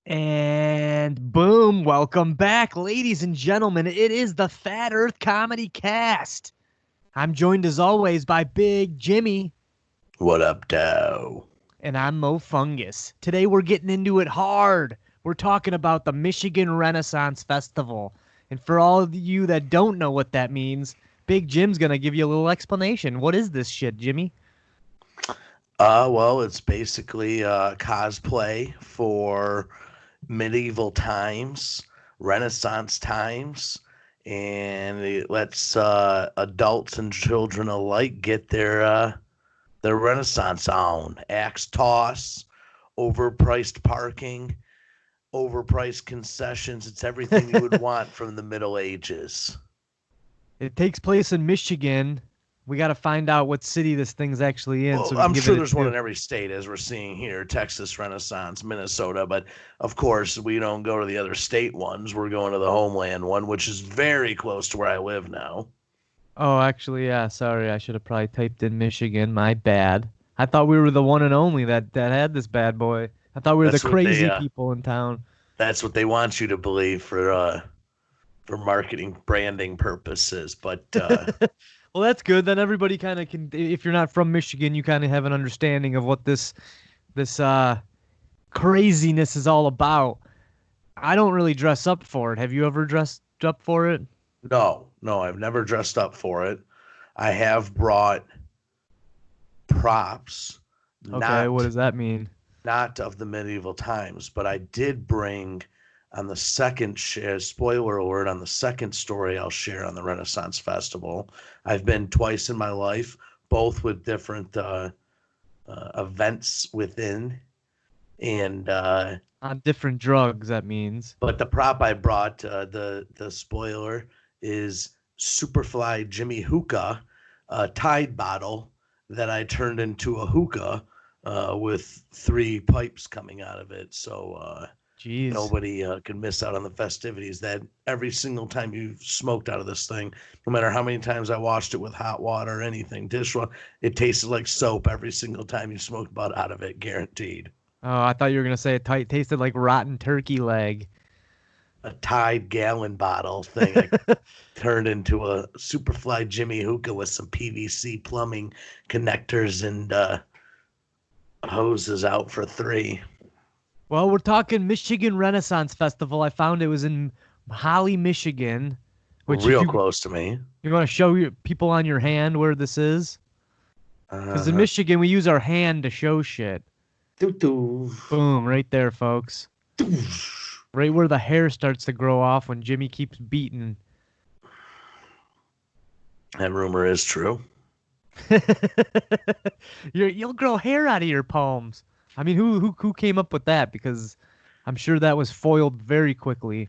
And boom, welcome back, ladies and gentlemen. It is the Fat Earth Comedy Cast. I'm joined as always by Big Jimmy, What up, Dow? and I'm Mo Fungus. Today we're getting into it hard. We're talking about the Michigan Renaissance Festival. And for all of you that don't know what that means, Big Jim's going to give you a little explanation. What is this shit, Jimmy? Well, it's basically cosplay for medieval times, Renaissance times, and it lets adults and children alike get their Renaissance on. Axe toss, overpriced parking, overpriced concessions. It's everything you would want from the Middle Ages. It takes place in Michigan. We got to find out what city this thing's actually in Well, so we can I'm give sure it a there's one in two. every state, as we're seeing here, Texas Renaissance, Minnesota. But of course, we don't go to the other state ones. We're going to the homeland one, which is very close to where I live now. Oh, actually, yeah. Sorry, I should have probably typed in Michigan. My bad. I thought we were the one and only that had this bad boy. I thought we were the That's what they crazy people in town. that's what they want you to believe for marketing branding purposes. But Well, that's good. Then everybody kind of can. If you're not from Michigan, you kind of have an understanding of what this craziness is all about. I don't really dress up for it. Have you ever dressed up for it? no, I've never dressed up for it. I have brought props, Okay, what not does that mean? not of the medieval times, but I did bring on the second share, spoiler alert, on the second story I'll share on the Renaissance Festival. I've been twice in my life, both with different events within. And On different drugs, that means. but the prop I brought, the spoiler is Superfly Jimmy Hookah, a Tide bottle that I turned into a hookah with three pipes coming out of it. So Jeez. nobody can miss out on the festivities. That every single time you smoked out of this thing, no matter how many times I washed it with hot water or anything, dishwater, it tasted like soap every single time you smoked butt out of it, guaranteed. Oh, I thought you were gonna say it tasted like rotten turkey leg. A Tide gallon bottle thing I turned into a Superfly Jimmy hookah with some PVC plumbing connectors and hoses out for three. Well, we're talking Michigan Renaissance Festival. I found it was in Holly, Michigan, which if Real you close to me. you want to show your people on your hand where this is, because in Uh, Michigan we use our hand to show shit. doo doo. Boom, right there, folks. Right where the hair starts to grow off when Jimmy keeps beating. That rumor is true. You'll grow hair out of your palms. I mean, who came up with that? Because I'm sure that was foiled very quickly.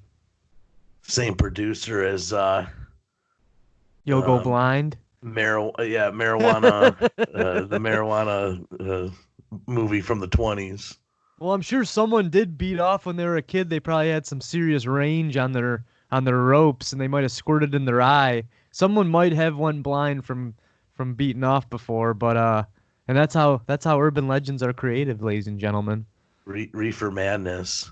Same producer as You'll go um, blind. marijuana, the marijuana movie from the 20s. Well, I'm sure someone did beat off when they were a kid. They probably had some serious range on their ropes, and they might have squirted in their eye. Someone might have went blind from beating off before, but and that's how urban legends are created, ladies and gentlemen. Reefer Madness.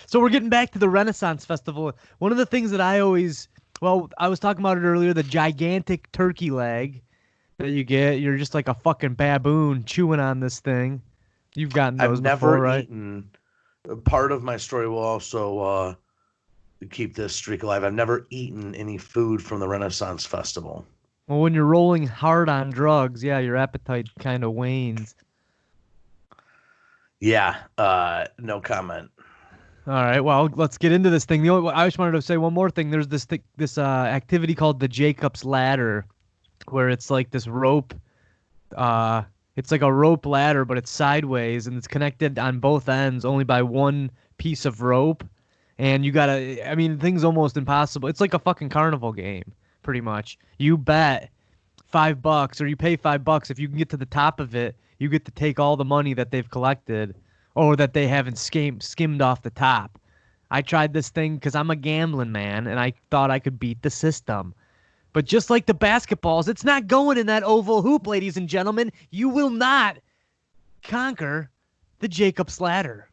So we're getting back to the Renaissance Festival. One of the things that well, I was talking about it earlier, the gigantic turkey leg that you get. You're just like a fucking baboon chewing on this thing. You've gotten I've those before, never right? eaten. Part of my story will also keep this streak alive. I've never eaten any food from the Renaissance Festival. Well, when you're rolling hard on drugs, yeah, your appetite kind of wanes. Yeah, no comment. All right, well, let's get into this thing. I just wanted to say one more thing. There's this activity called the Jacob's Ladder, where it's like this rope. It's like a rope ladder, but it's sideways and it's connected on both ends only by one piece of rope. And you gotta, I mean, the thing's almost impossible. It's like a fucking carnival game, pretty much. You bet $5 or you pay $5. If you can get to the top of it, you get to take all the money that they've collected or that they haven't skimmed off the top. I tried this thing because I'm a gambling man and I thought I could beat the system. But just like the basketballs, it's not going in that oval hoop, ladies and gentlemen. You will not conquer the Jacob's Ladder.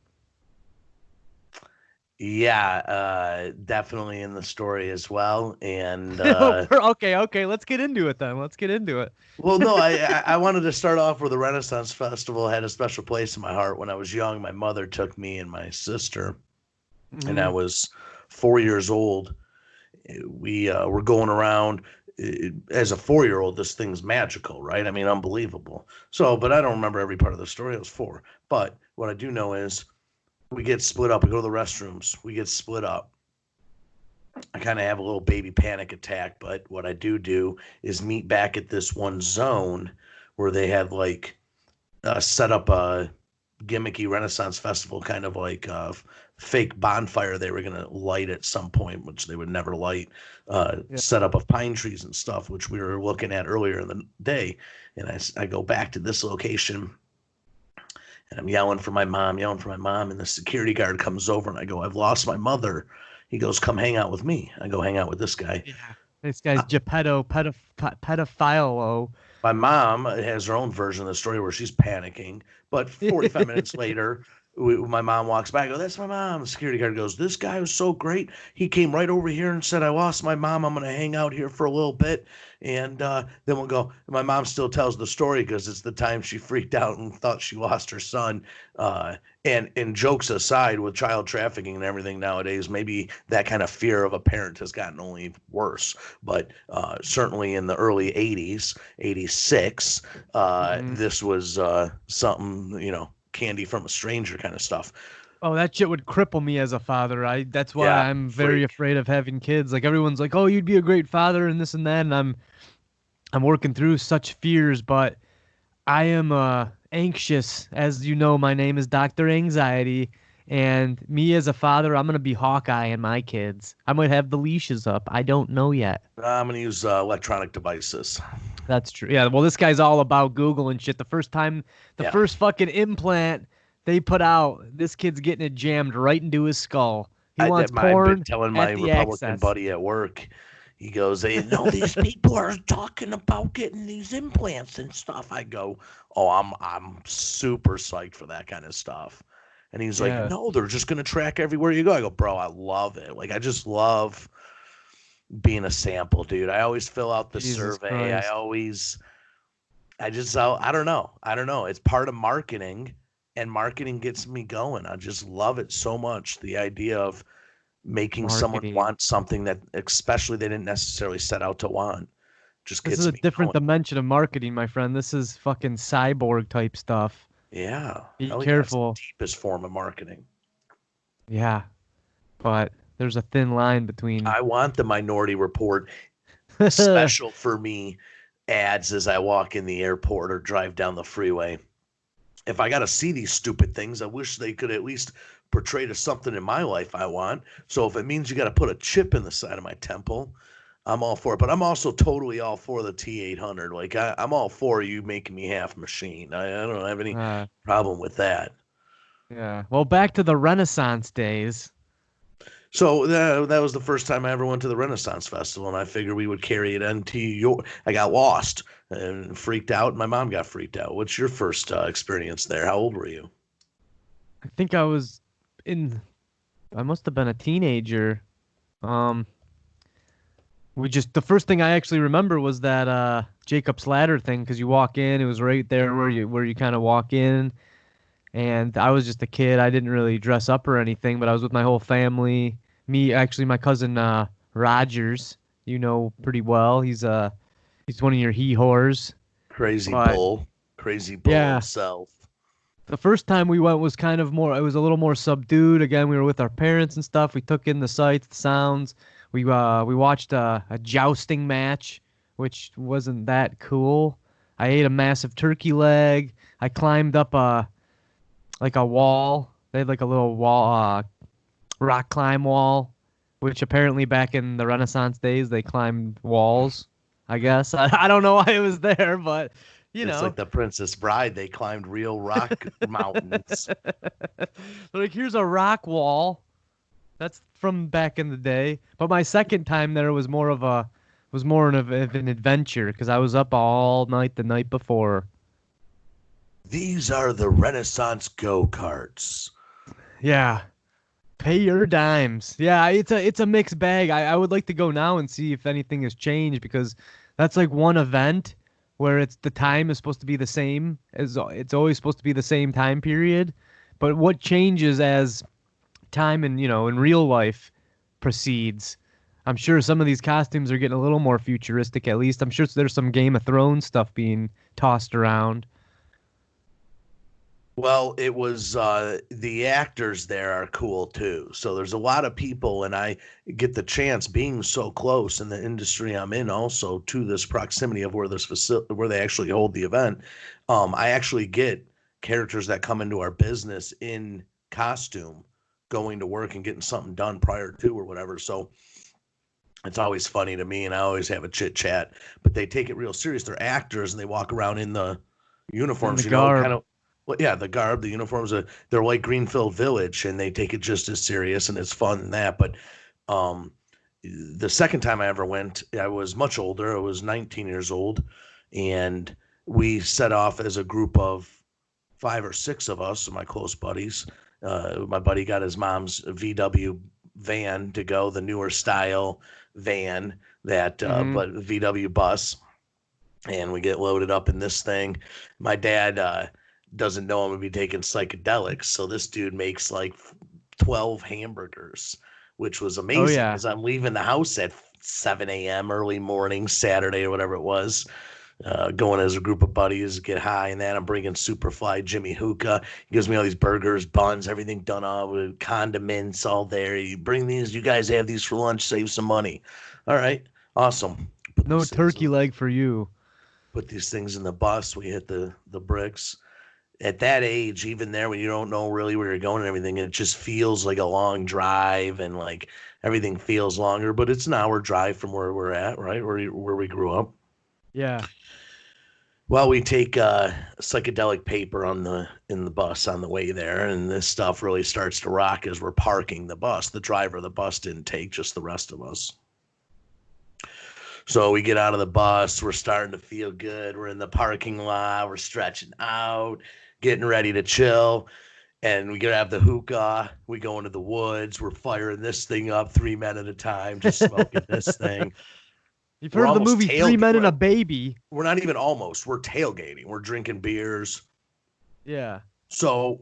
Yeah, definitely in the story as well. And Okay, let's get into it then. Let's get into it. well, no, I wanted to start off where the Renaissance Festival had a special place in my heart. When I was young, my mother took me and my sister, and I Hmm. was 4 years old. We were going around. As a 4 year old, this thing's magical, right? I mean, unbelievable. So, but I don't remember every part of the story. I was four. But what I do know is we get split up. We go to the restrooms. We get split up. I kind of have a little baby panic attack, but what I do is meet back at this one zone where they had like set up a gimmicky Renaissance festival, kind of like a fake bonfire they were going to light at some point, which they would never light, Yeah. set up of pine trees and stuff, which we were looking at earlier in the day. And I go back to this location and I'm yelling for my mom, yelling for my mom. And the security guard comes over and I go, I've lost my mother. He goes, come hang out with me. I go hang out with this guy. Yeah. This guy's Geppetto, pedophilo. My mom has her own version of the story where she's panicking, but 45 minutes later, my mom walks by. I go, that's my mom. The security guard goes, this guy was so great. He came right over here and said, I lost my mom. I'm going to hang out here for a little bit. And then we'll go. My mom still tells the story because it's the time she freaked out and thought she lost her son. And jokes aside, with child trafficking and everything nowadays, maybe that kind of fear of a parent has gotten only worse. But certainly in the early 80s, 86, Hmm. this was something, candy from a stranger kind of stuff. Oh, that shit would cripple me as a father. That's why Yeah, I'm very freak. afraid of having kids. Like everyone's like, "Oh, you'd be a great father," and this and that, and I'm working through such fears, but I am anxious. As you know, my name is Dr. Anxiety, and me as a father, I'm gonna be Hawkeye and my kids. I might have the leashes up. I don't know yet. I'm going to use electronic devices. That's true. Yeah, well, this guy's all about Google and shit. The Yeah. first fucking implant they put out, this kid's getting it jammed right into his skull. He wants I've been porn telling my at the Republican access. buddy at work. He goes, "Hey, no, these people are talking about getting these implants and stuff." I go, "Oh, I'm super psyched for that kind of stuff." And he's like, Yeah, "No, they're just gonna track everywhere you go." I go, "Bro, I love it. Like, I just love being a sample, dude. I always fill out the Jesus survey. Christ. I don't know. I don't know. It's part of marketing, and marketing gets me going. I just love it so much. The idea of making someone Marketing. want something that especially they didn't necessarily set out to want just This is gets a me different going. dimension of marketing, my friend. This is fucking cyborg type stuff. Yeah. Be Oh yeah, it's the careful. deepest form of marketing. Yeah, but there's a thin line between. I want the Minority Report special for me ads as I walk in the airport or drive down the freeway. If I got to see these stupid things, I wish they could at least portray to something in my life I want. So if it means you got to put a chip in the side of my temple, I'm all for it. But I'm also totally all for the T800. Like I'm all for you making me half machine. I don't have any uh, problem with that. yeah. Well, back to the Renaissance days. So that was the first time I ever went to the Renaissance Festival, and I figured we would carry it into your. I got lost and freaked out. And my mom got freaked out. What's your first experience there? How old were you? I think I was in. I must have been a teenager. Um, we just the first thing I actually remember was that Jacob's Ladder thing because you walk in, it was right there where you kind of walk in, and I was just a kid. I didn't really dress up or anything, but I was with my whole family. Me, actually, my cousin Rogers, you know pretty well. He's one of your he whores. But Crazy bull yeah, himself. the first time we went was kind of more. It was a little more subdued. Again, we were with our parents and stuff. We took in the sights, the sounds. We watched a jousting match, which wasn't that cool. I ate a massive turkey leg. I climbed up a wall. They had like a little wall, rock climb wall, which apparently back in the Renaissance days they climbed walls. I guess I don't know why it was there, but you It's know. like the Princess Bride. They climbed real rock mountains. Like here's a rock wall. That's from back in the day. But my second time there was more of an adventure because I was up all night the night before. These are the Renaissance go karts. Yeah, Pay your dimes. Yeah, it's a mixed bag. I would like to go now and see if anything has changed because that's like one event where it's the time is supposed to be the same as it's always supposed to be the same time period. But what changes as time and in real life proceeds? I'm sure some of these costumes are getting a little more futuristic at least. I'm sure there's some Game of Thrones stuff being tossed around. Well, it was the actors there are cool too. So there's a lot of people, and I get the chance being so close in the industry I'm in, also to this proximity of where this facility where they actually hold the event. I actually get characters that come into our business in costume, going to work and getting something done prior to or whatever. So it's always funny to me, and I always have a chit chat. But they take it real serious. They're actors, and they walk around in the In the uniforms, kind garb. of. Well, yeah, the garb, the uniforms, they're like Greenfield Village, and they take it just as serious, and it's fun and that. But um, the second time I ever went, I was much older. I was 19 years old, and we set off as a group of 5 or 6 of us, my close buddies. My buddy got his mom's VW van to go, the newer style van that, Mm-hmm. but VW bus, and we get loaded up in this thing. My dad doesn't know I'm gonna be taking psychedelics, so this dude makes like 12 hamburgers, which was Oh amazing yeah. because I'm leaving the house at 7 a.m. early morning, Saturday or whatever it was. Going as a group of buddies, get high and that. I'm bringing Superfly Jimmy Hookah. He gives me all these burgers, buns, everything done up with condiments all there. You bring these, you guys have these for lunch, save some money. All right, awesome. Put No these things turkey leg for you. put these things in the bus. We hit the bricks. At that age, even there, when you don't know really where you're going and everything, it just feels like a long drive, and like everything feels longer. But it's an hour drive from where we're at, right? Where we grew up. Yeah. Well, we take psychedelic paper on the in the bus on the way there, and this stuff really starts to rock as we're parking the bus. The driver of the bus didn't take, just the rest of us. So we get out of the bus, we're starting to feel good. We're in the parking lot, we're stretching out, getting ready to chill, and we grab the hookah. We go into the woods, we're firing this thing up, 3 men at a time, just smoking this thing. You've We're heard of the almost movie Three tailgate. Men and a Baby. We're not even almost. We're tailgating. We're drinking beers. Yeah. So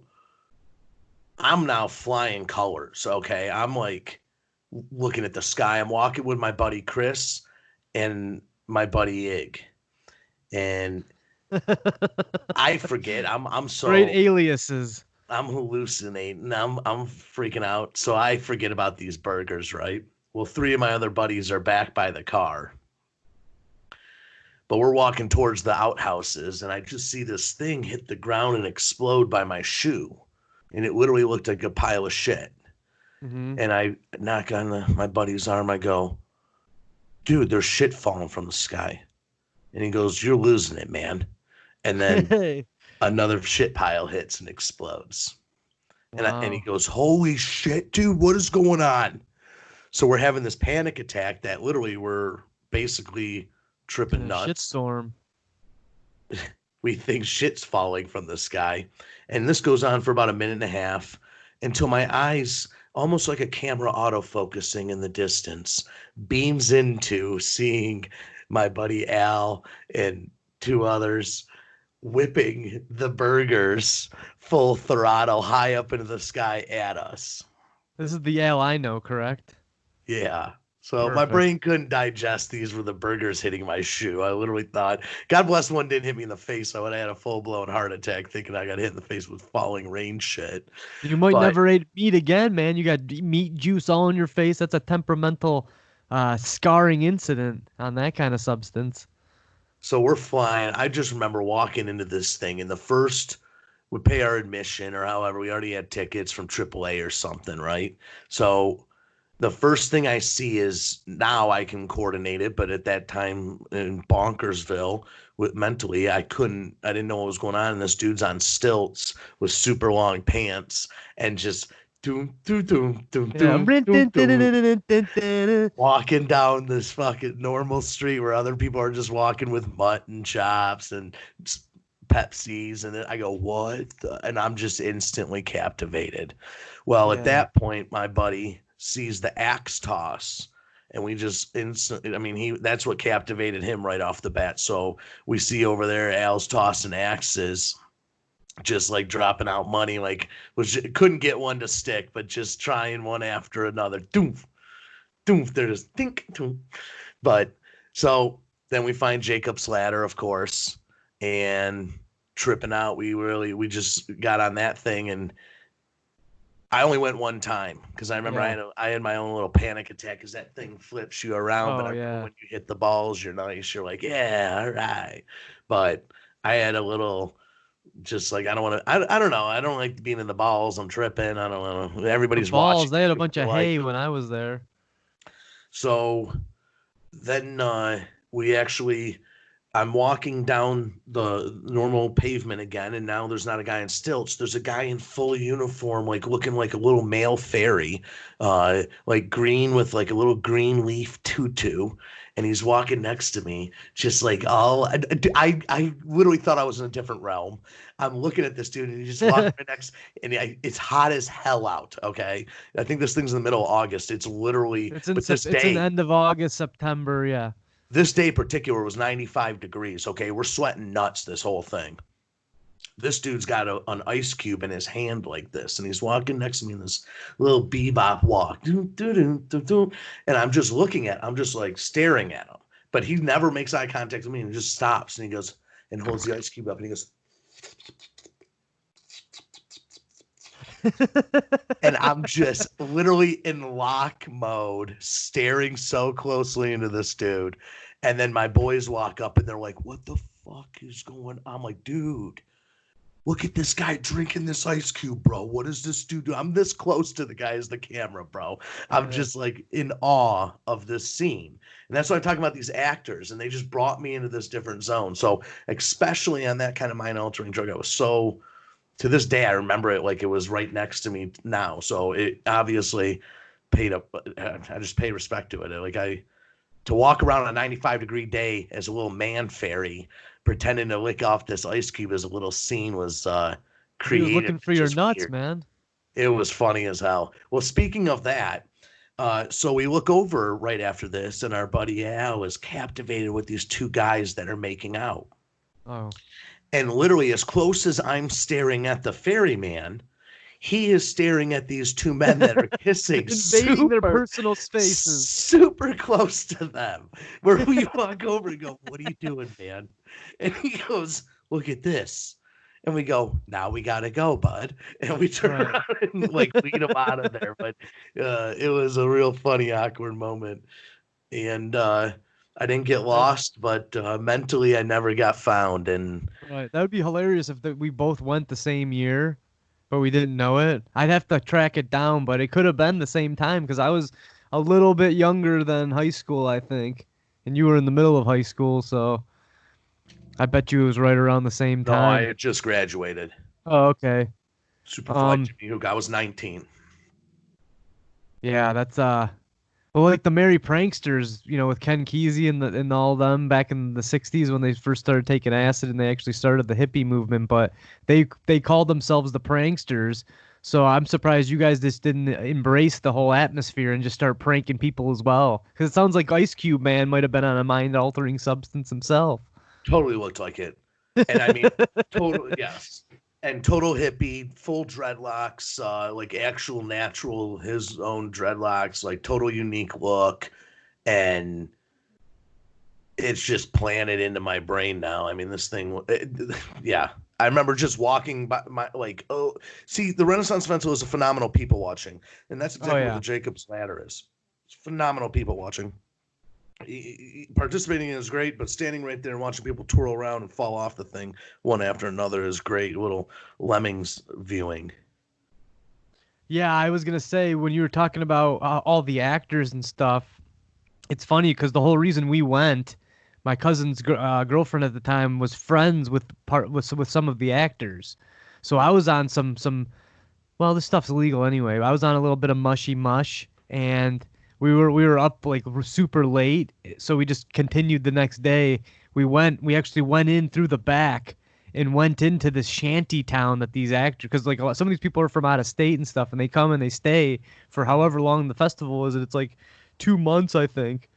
I'm now flying colors. Okay. I'm like looking at the sky. I'm walking with my buddy Chris and my buddy Ig. And I forget. I'm Great so aliases. I'm hallucinating. I'm freaking out. So I forget about these burgers, right? Well, 3 of my other buddies are back by the car. But we're walking towards the outhouses, and I just see this thing hit the ground and explode by my shoe. And it literally looked like a pile of shit. Mm-hmm. And I knock on my buddy's arm. I go, dude, there's shit falling from the sky. And he goes, you're losing it, man. And then Hey. another shit pile hits and explodes. And he Wow. goes, holy shit, dude, what is going on? So we're having this panic attack that literally we're basically In tripping a nuts. shitstorm. We think shit's falling from the sky. And this goes on for about a minute and a half until my eyes, almost like a camera autofocusing in the distance, beams into seeing my buddy Al and 2 others whipping the burgers full throttle high up into the sky at us. This is the Al I know, correct? Yeah. So my Perfect. brain couldn't digest these were the burgers hitting my shoe. I literally thought, God bless one didn't hit me in the face. I would have had a full blown heart attack thinking I got hit in the face with falling rain shit. You might But never eat meat again, man. You got meat juice all in your face. That's a temperamental, scarring incident on that kind of substance. so we're flying. I just remember walking into this thing, and the first we pay our admission or however we already had tickets from AAA or something, right? So the first thing I see is now I can coordinate it, but at that time in Bonkersville, with mentally, I didn't know what was going on. And this dude's on stilts with super long pants and just doom, doom, doom, doom, Yeah. doom, doom, doom, walking down this fucking normal street where other people are just walking with mutton chops and Pepsis, and then I go, what? And I'm just instantly captivated. Well, at Yeah. that point, my buddy sees the axe toss, and we just instantly, I mean, that's what captivated him right off the bat. So we see over there Al's tossing axes, just like dropping out money, like couldn't get one to stick, but just trying one after another. Doof, doof, there's think, doof. But so then we find Jacob's ladder, of course, and tripping out. We just got on that thing, and I only went one time because I remember Yeah. I had my own little panic attack because that thing flips you around. But Oh I remember yeah. when you hit the balls, you're nice. You're like, yeah, all right. But I had a little, just like, I don't want to. I don't know. I don't like being in the balls. I'm tripping. I don't know. The Everybody's balls, watching. they had a You bunch feel of like hay when I was there. so. Then we actually I'm walking down the normal pavement again, and now there's not a guy in stilts. There's a guy in full uniform, like looking like a little male fairy, like green with like a little green leaf tutu, and he's walking next to me, just like all. I literally thought I was in a different realm. I'm looking at this dude, and he just walked right next, and it's hot as hell out. Okay, I think this thing's in the middle of August. It's literally, but It's in the end of August, September, yeah. this day in particular was 95 degrees. Okay, we're sweating nuts this whole thing. This dude's got an ice cube in his hand like this, and he's walking next to me in this little bebop walk. And I'm just like staring at him. But he never makes eye contact with me, and he just stops, and he goes and holds the ice cube up, and he goes, and I'm just literally in lock mode, staring so closely into this dude. And then my boys walk up and they're like, what the fuck is going on? I'm like, dude, look at this guy drinking this ice cube, bro. What does this dude do? I'm this close to the guy as the camera, bro. I'm Yeah. just like in awe of this scene. And that's why I'm talking about these actors. And they just brought me into this different zone. So, especially on that kind of mind altering drug, I was so, to this day, I remember it like it was right next to me now. So it obviously paid up. I just pay respect to it. To walk around on a 95-degree day as a little man fairy, pretending to lick off this ice cube as a little scene was He was creative. looking for It's your just nuts, weird. man. It was funny as hell. Well, speaking of that, so we look over right after this, and our buddy Al is captivated with these two guys that are making out. Oh. And literally, as close as I'm staring at the ferryman, he is staring at these two men that are kissing Invading their super, personal spaces. super close to them. Where we walk over and go, what are you doing, man? And he goes, look at this. And we go, now we got to go, bud. And we turn Right. around and like lead him out of there. But it was a real funny, awkward moment. And I didn't get lost, but mentally I never got found. And Right. That would be hilarious if we both went the same year, but we didn't know it. I'd have to track it down, but it could have been the same time because I was a little bit younger than high school, I think, and you were in the middle of high school, so I bet you it was right around the same no, I time. had just graduated. Oh, okay. Superfly Jimmy Hook. I was 19. Yeah, that's well, like the Merry Pranksters, with Ken Kesey and all them back in the '60s when they first started taking acid and they actually started the hippie movement. But they called themselves the Pranksters. So I'm surprised you guys just didn't embrace the whole atmosphere and just start pranking people as well. Because it sounds like Ice Cube Man might have been on a mind-altering substance himself. Totally looked like it. And I mean, total, yes. And total hippie, full dreadlocks, like actual natural, his own dreadlocks, like total unique look. And it's just planted into my brain now. I mean, this thing, yeah. I remember just walking by see, the Renaissance Festival is a phenomenal people watching. And that's exactly what Yeah. the Jacob's Ladder is. It's phenomenal people watching. Participating in is great, but standing right there and watching people twirl around and fall off the thing one after another is great. Little lemmings viewing. Yeah, I was gonna say when you were talking about all the actors and stuff, it's funny because the whole reason we went, my cousin's girlfriend at the time was friends with some of the actors, so I was on some. Well, this stuff's illegal anyway. I was on a little bit of mushy mush, and we were up like super late, so we just continued the next day. We actually went in through the back and went into this shanty town that these actors, because like some of these people are from out of state and stuff, and they come and they stay for however long the festival is. It's like 2 months, I think,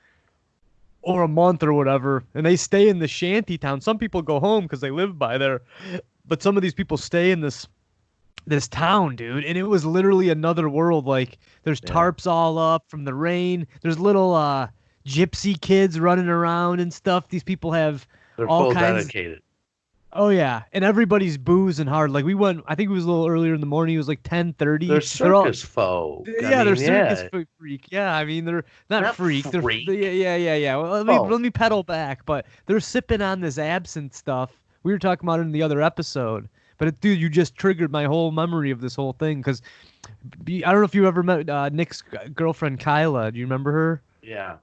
or a month or whatever, and they stay in the shanty town. Some people go home because they live by there, but some of these people stay in this town, dude, and it was literally another world. Like there's Yeah. tarps all up from the rain. There's little gypsy kids running around and stuff. These people have They're all full kinds. dedicated. Oh yeah, and everybody's boozing hard. Like we went, I think it was a little earlier in the morning. It was like 10:30. They're They're all, circus folk. yeah, they're circus Yeah. freak. Yeah, I mean they're not Not freak. freak. Yeah. Well, Folk. let me pedal back. But they're sipping on this absinthe stuff. We were talking about it in the other episode. But dude, you just triggered my whole memory of this whole thing because I don't know if you ever met Nick's girlfriend Kyla. Do you remember her? Yeah.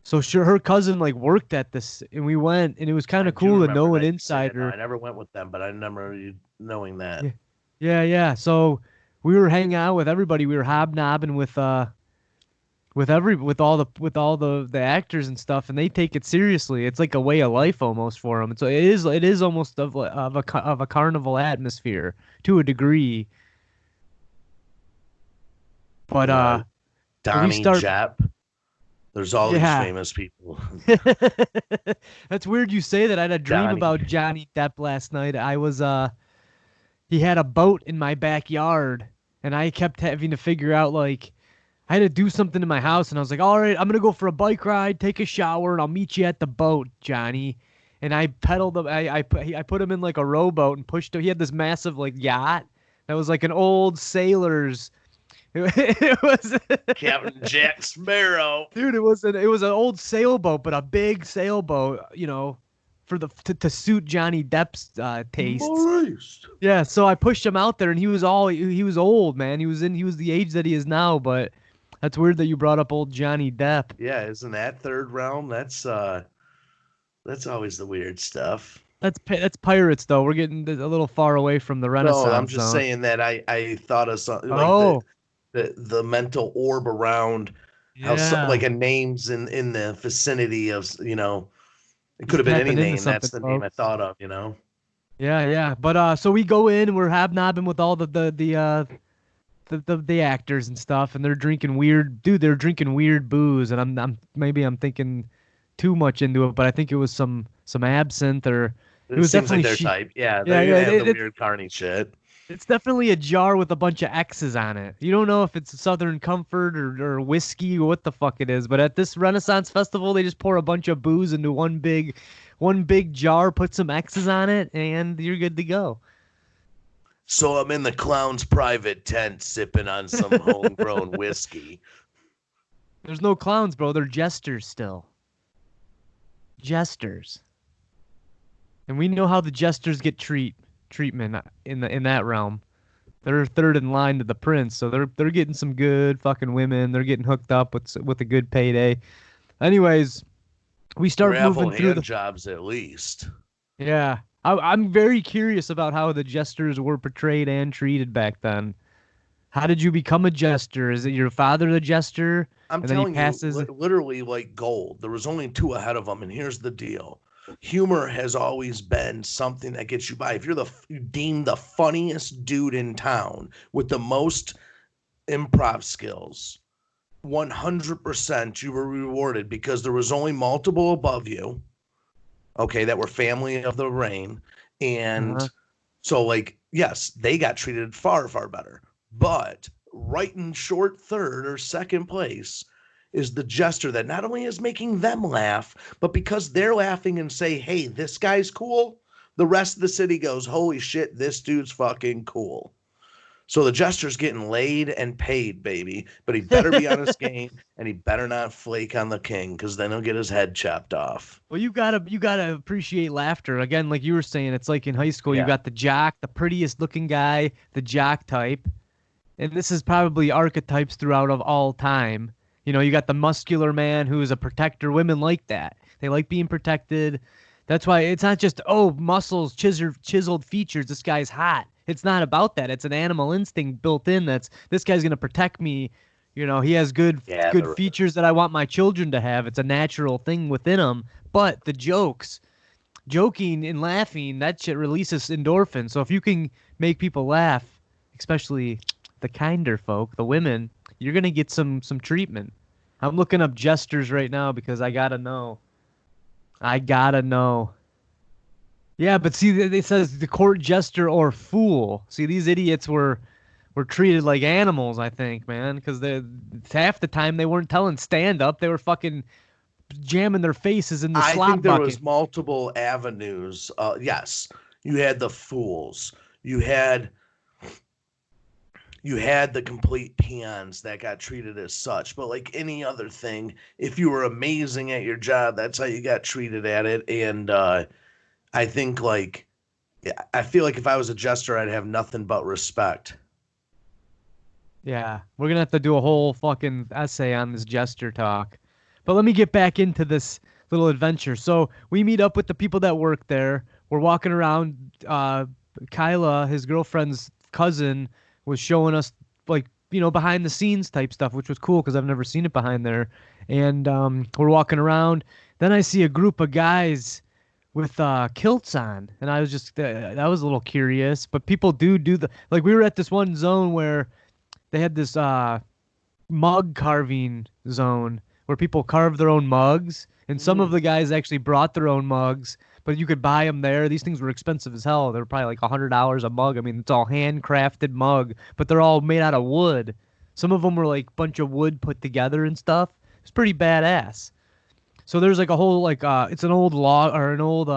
So sure, her cousin like worked at this, and we went, and it was kind I of do cool to remember know an that you said it. No, insider. I never went with them, but I remember you knowing that. Yeah. So we were hanging out with everybody. We were hobnobbing with all the actors and stuff, and they take it seriously. It's like a way of life almost for them. And so it is almost of a carnival atmosphere to a degree. But Yeah. Donnie start- Jepp. There's all Yeah. these famous people. That's weird you say that. I had a dream Johnny. about Johnny Depp last night. I was he had a boat in my backyard, and I kept having to figure out like I had to do something in my house, and I was like, all right, I'm gonna go for a bike ride, take a shower, and I'll meet you at the boat, Johnny. And I pedaled him. I put him in like a rowboat and pushed him. He had this massive like yacht that was like an old sailor's. It was Captain Jack Sparrow. dude. It was an old sailboat, but a big sailboat. For to suit Johnny Depp's tastes. Maurice. Yeah, so I pushed him out there, and he was old, man. He was the age that he is now, but that's weird that you brought up old Johnny Depp. Yeah, isn't that third realm? That's always the weird stuff. That's pirates though. We're getting a little far away from the Renaissance. No, I'm just zone. saying that I thought of something like Oh, the mental orb around how yeah. like a name's in the vicinity of it could have been Tapping any into name. That's the something, name I folks. thought of. Yeah. But so we go in and we're hobnobbing with all the actors and stuff, and they're drinking weird booze, and I'm thinking too much into it, but I think it was some absinthe or It was seems like definitely their she- type. Yeah, Yeah, they're yeah, gonna have the it- weird carny shit. it's definitely a jar with a bunch of X's on it. You don't know if it's Southern Comfort or whiskey or what the fuck it is, but at this Renaissance festival, they just pour a bunch of booze into one big jar, put some X's on it, and you're good to go. So I'm in the clown's private tent sipping on some homegrown whiskey. There's no clowns, bro. They're jesters still. Jesters. And we know how the jesters get treatment in that realm. They're third in line to the prince, so they're getting some good fucking women. They're getting hooked up with a good payday. Anyways, we start Gravel moving through hand the jobs at least. yeah. I'm very curious about how the jesters were portrayed and treated back then. How did you become a jester? Is it your father the jester? I'm And then he telling passes- you, literally like gold. There was only two ahead of them, and here's the deal: humor has always been something that gets you by. If you're you deemed the funniest dude in town with the most improv skills, 100% you were rewarded because there was only multiple above you. Okay, that were family of the rain, and Uh-huh. so like yes, they got treated far better. But right in short third or second place is the jester that not only is making them laugh, but because they're laughing and say, hey, this guy's cool, the rest of the city goes, holy shit, this dude's fucking cool. So the jester's getting laid and paid, baby. But he better be on his game, and he better not flake on the king, because then he'll get his head chopped off. Well, you gotta appreciate laughter. Again, like you were saying, it's like in high school, Yeah. you got the jock, the prettiest looking guy, the jock type. And this is probably archetypes throughout of all time. You got the muscular man who is a protector. Women like that. They like being protected. That's why it's not just, muscles, chiseled features. This guy's hot. It's not about that. It's an animal instinct built in. This guy's going to protect me. He has good features that I want my children to have. It's a natural thing within him. But the jokes, joking and laughing, that shit releases endorphins. So if you can make people laugh, especially the kinder folk, the women, you're gonna get some treatment. I'm looking up jesters right now because I gotta know. I gotta know. Yeah, but see, it says the court jester or fool. See, these idiots were treated like animals, I think, man, because they half the time they weren't telling stand up, they were fucking jamming their faces in the I think slot there bucket. was multiple avenues. Yes, you had the fools. You had you had the complete peons that got treated as such. But like any other thing, if you were amazing at your job, that's how you got treated at it. And I think like yeah, I feel like if I was a jester, I'd have nothing but respect. Yeah, we're gonna have to do a whole fucking essay on this jester talk. But let me get back into this little adventure. So we meet up with the people that work there. We're walking around. Kyla, his girlfriend's cousin, was showing us like behind the scenes type stuff, which was cool because I've never seen it behind there. And we're walking around. Then I see a group of guys with kilts on, and I was just that was a little curious. But people do the like we were at this one zone where they had this mug carving zone where people carve their own mugs, and some of Mm. the guys actually brought their own mugs, but you could buy them there. These things were expensive as hell. They were probably like $100 a mug. I mean, it's all handcrafted mug, but they're all made out of wood. Some of them were like bunch of wood put together and stuff. It's pretty badass. So there's like a whole like it's an old log or an old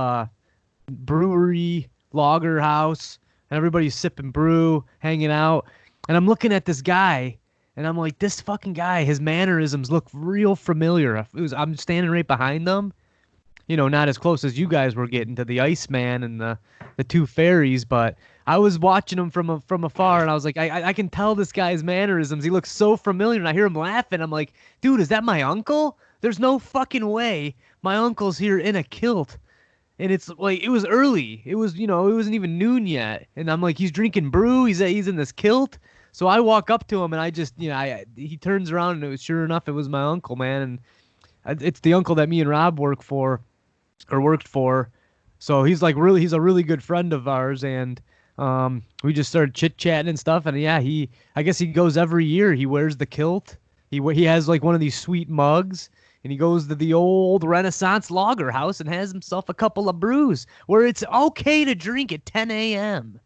brewery lager house, and everybody's sipping brew, hanging out. And I'm looking at this guy, and I'm like, this fucking guy, his mannerisms look real familiar. I'm standing right behind them, not as close as you guys were getting to the Iceman and the two fairies, but I was watching him from afar, and I was like, I can tell this guy's mannerisms. He looks so familiar, and I hear him laughing. I'm like, dude, is that my uncle? There's no fucking way my uncle's here in a kilt. And it's like it was early. It was, it wasn't even noon yet. And I'm like, he's drinking brew. He's in this kilt. So I walk up to him and I just, he turns around and it was sure enough, it was my uncle, man. And it's the uncle that me and Rob worked for. So he's a really good friend of ours. And we just started chit chatting and stuff. And yeah, I guess he goes every year. He wears the kilt. He has like one of these sweet mugs, and he goes to the old Renaissance lager house and has himself a couple of brews where it's okay to drink at 10 a.m.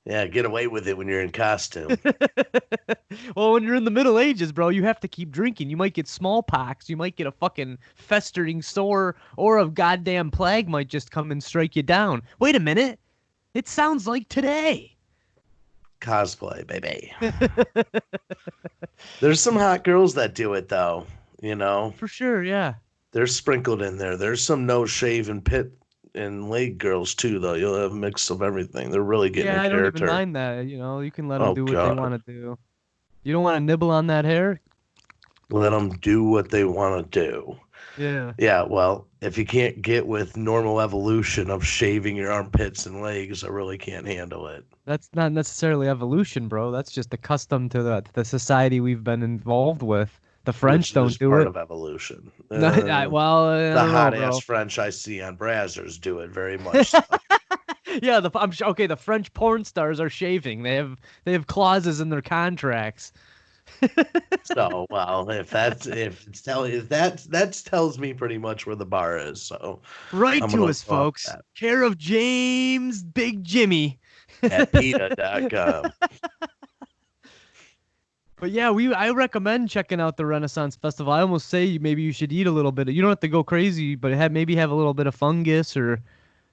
Yeah, get away with it when you're in costume. Well, when you're in the Middle Ages, bro, you have to keep drinking. You might get smallpox. You might get a fucking festering sore, or a goddamn plague might just come and strike you down. Wait a minute. It sounds like today. Cosplay, baby. There's some hot girls that do it though, you know. For sure, yeah. They're sprinkled in there. There's some no shave and pit and leg girls too, though. You'll have a mix of everything. They're really getting Yeah, in I don't even character. mind that. You can let them Oh do what they God, want to do. You don't want to nibble on that hair? let them do what they want to do. Yeah. Yeah, well, if you can't get with normal evolution of shaving your armpits and legs, I really can't handle it. That's not necessarily evolution, bro. That's just accustomed to the society we've been involved with. The French Which don't is do part it. of evolution. No, well, I The don't know, hot ass bro. French I see on Brazzers do it very much so. Yeah, okay. The French porn stars are shaving. They have clauses in their contracts. So, well, if that tells me pretty much where the bar is. So, Right I'm to gonna us, go off folks. that Care of James Big Jimmy. at PETA.com. But yeah, I recommend checking out the Renaissance Festival. I almost say maybe you should eat a little bit. You don't have to go crazy, but maybe have a little bit of fungus or,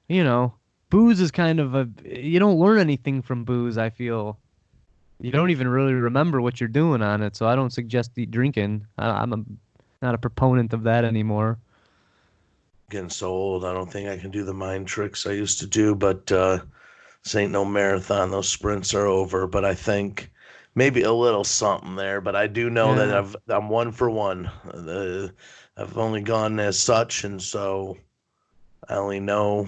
you know, booze is kind of you don't learn anything from booze, I feel. You don't even really remember what you're doing on it, so I don't suggest drinking. Not a proponent of that anymore. Getting so old, I don't think I can do the mind tricks I used to do. But this ain't no marathon; those sprints are over. But I think maybe a little something there. But I do know that Yeah. I'm 1 for 1. I've only gone as such, and so I only know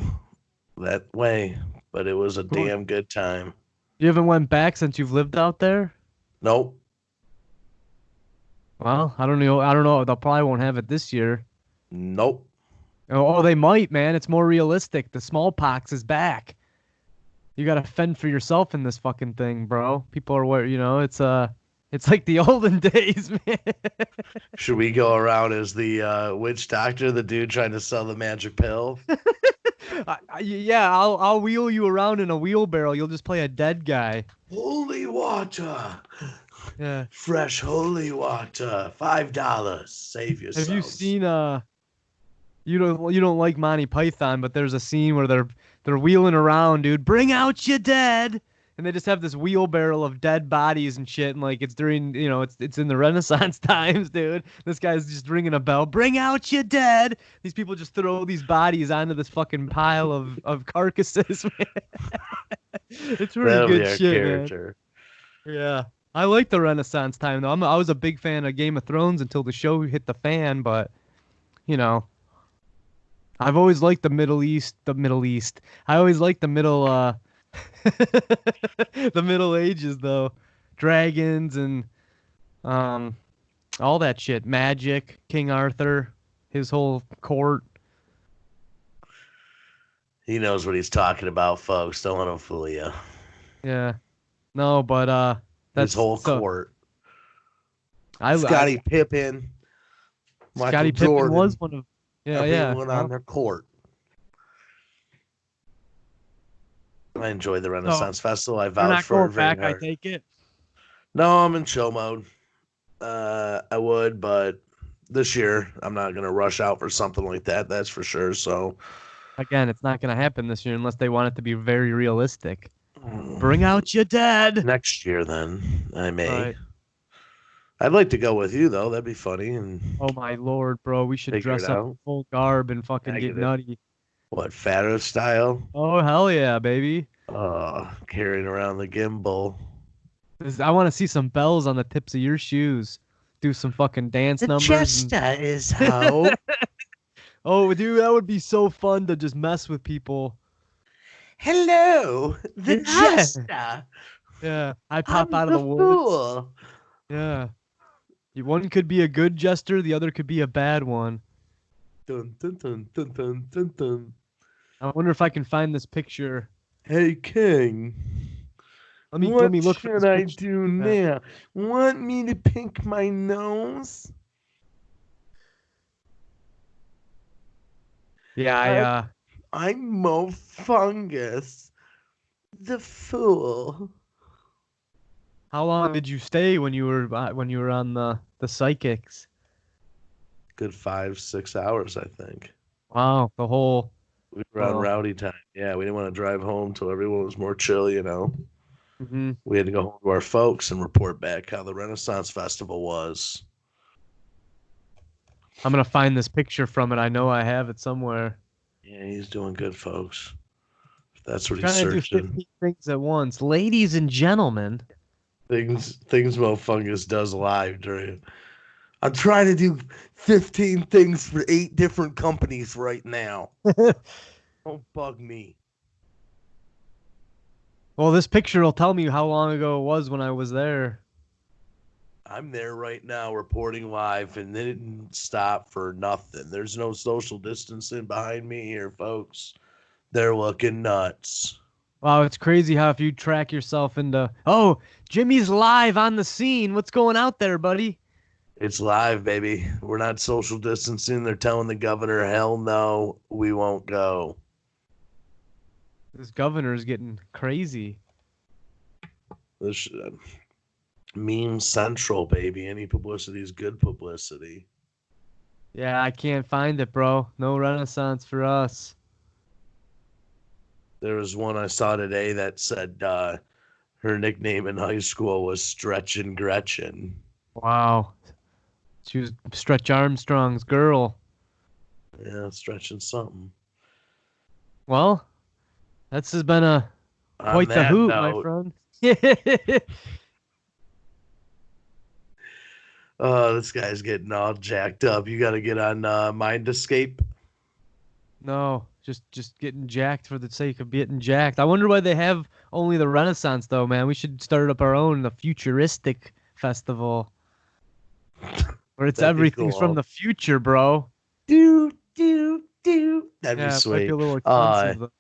that way. But it was a Cool. damn good time. You haven't went back since you've lived out there? Nope. Well, I don't know. I don't know. They probably won't have it this year. Nope. Oh, they might, man. It's more realistic. The smallpox is back. You gotta fend for yourself in this fucking thing, bro. People are it's like the olden days, man. Should we go around as the witch doctor, the dude trying to sell the magic pill? Yeah, I'll wheel you around in a wheelbarrow. You'll just play a dead guy. Holy water. Yeah. Fresh holy water. $5. Save Have you yourselves. seen you don't like Monty Python, but there's a scene where they're wheeling around, dude. Bring out your dead. And they just have this wheelbarrow of dead bodies and shit, and like it's during, it's in the Renaissance times, dude. This guy's just ringing a bell. Bring out your dead. These people just throw these bodies onto this fucking pile of carcasses, man. It's pretty That'll be good our shit, man. character. Yeah. I like the Renaissance time though. I was a big fan of Game of Thrones until the show hit the fan, but you know, I've always liked the Middle East. I always liked the middle the Middle Ages though. Dragons and um all that shit. Magic, King Arthur, his whole court. He knows what he's talking about, folks. Don't let him fool you. Yeah. No, but His that's whole so court. I Scottie Pippen, Michael Scottie Pippen Jordan, was one of everyone on Well, their court. I enjoyed the Renaissance Festival. I we're vouched not for it going very back, I hard. take it. No, I'm in chill mode. I would, but this year I'm not gonna rush out for something like that. That's for sure. So Again, it's not going to happen this year unless they want it to be very realistic. Bring out your dead. next year, then I may. Right. I'd like to go with you though. That'd be funny and Oh my lord, bro. We should figure dress it up out. in full garb and fucking I get get it. nutty. What, Pharaoh style? Oh, hell yeah, baby. Carrying around the gimbal. I want to see some bells on the tips of your shoes. Do some fucking dance The numbers. Jester is home. Oh, dude, that would be so fun to just mess with people. Hello, the Yeah. Jester. Yeah, I pop out of the the woods. fool. Yeah. One could be a good jester, the other could be a bad one. Dun, dun, dun, dun, dun, dun, dun. I wonder if I can find this picture. Hey, King. Let me What look for should this I picture. do now? Want me to pick my nose? Yeah, I'm Mofungus, the fool. how long did you stay when you were on the psychics? Good 5-6 hours, I think. Wow, the whole. We were on rowdy time. Yeah, we didn't want to drive home till everyone was more chill, you know. Mm-hmm. We had to go home to our folks and report back how the Renaissance Festival was. I'm gonna find this picture from it. I know I have it somewhere. Yeah, he's doing good, folks. If that's what he's Trying to do searching. 50 things at once, ladies and gentlemen. Things Mofungus does live during. I'm trying to do 15 things for 8 different companies right now. Don't bug me. Well, this picture will tell me how long ago it was when I was there. I'm there right now reporting live and they didn't stop for nothing. There's no social distancing behind me here, folks. They're looking nuts. Wow, it's crazy how if you track yourself into, oh, Jimmy's live on the scene. What's going out there, buddy? It's live, baby. We're not social distancing. They're telling the governor, hell no, we won't go. This governor is getting crazy. This meme central, baby. Any publicity is good publicity. Yeah, I can't find it, bro. No Renaissance for us. There was one I saw today that said her nickname in high school was Stretchin' Gretchen. Wow. She was Stretch Armstrong's girl. Yeah, stretching something. Well, this has been quite the hoot, my friend. Oh, this guy's getting all jacked up. You got to get on Mind Escape. No, just getting jacked for the sake of getting jacked. I wonder why they have only the Renaissance, though, man. We should start up our own, the futuristic festival. Where it's everything's from the future, bro. Do, do, That'd be Yeah, it might be sweet. a little expensive though.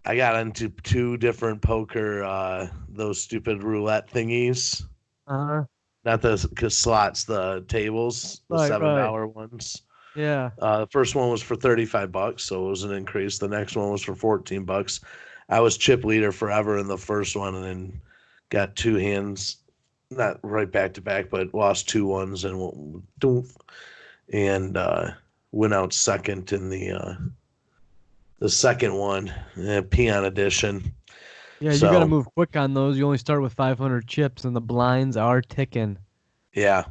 I got into two different poker, those stupid roulette thingies. Uh-huh. Not the slots, the tables, the Right, right. $7 ones. Yeah. The first one was for $35, so it was an increase. The next one was for $14. I was chip leader forever in the first one, and then got two hands, not right back to back, but lost two ones and went out second in the second one, peon edition. Yeah, you got to So move quick on those. You only start with 500 chips, and the blinds are ticking. yeah,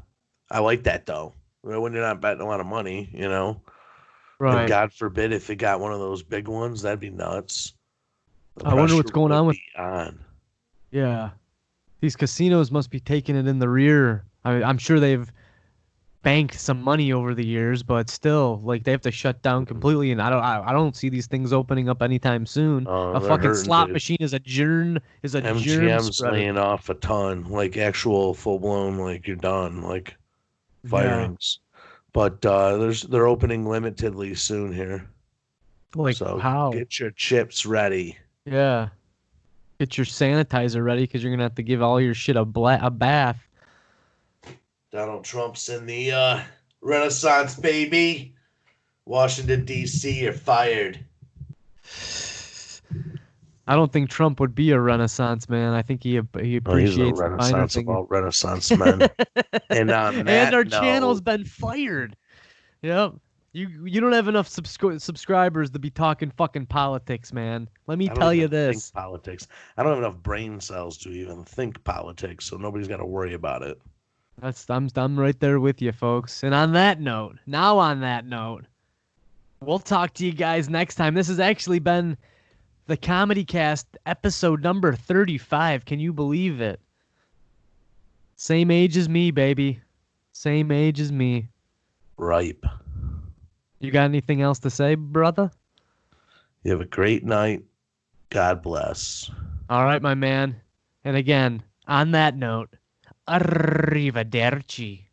I like that though. When you're not betting a lot of money, and Right. God forbid if it got one of those big ones, that'd be nuts. The I wonder what's pressure going would on with. be on. Yeah, these casinos must be taking it in the rear. I'm sure they've banked some money over the years, but still, like they have to shut down completely. And I don't see these things opening up anytime soon. A They're fucking hurting, slot dude. machine is a germ MGM's spreader. laying off a ton, like actual full blown, like you're done, like Yeah, firings. But they're opening limitedly soon here, like so how? get your chips ready. Yeah, get your sanitizer ready because you're gonna have to give all your shit a bath. Donald Trump's in the Renaissance, baby. Washington D.C. You're fired. I don't think Trump would be a Renaissance man. I think he Oh, he's a appreciates the finer Renaissance of things. all Renaissance men. And on And that our channel's note, been fired. Yep. You don't have enough subscribers to be talking fucking politics, man. Let me I don't tell you even think this. politics. I don't have enough brain cells to even think politics, so nobody's got to worry about it. I'm right there with you, folks. And on that note, we'll talk to you guys next time. This has actually been the Comedy Cast episode number 35. Can you believe it? Same age as me, baby. Same age as me. Ripe. You got anything else to say, brother? You have a great night. God bless. All right, my man. And again, on that note, arrivederci.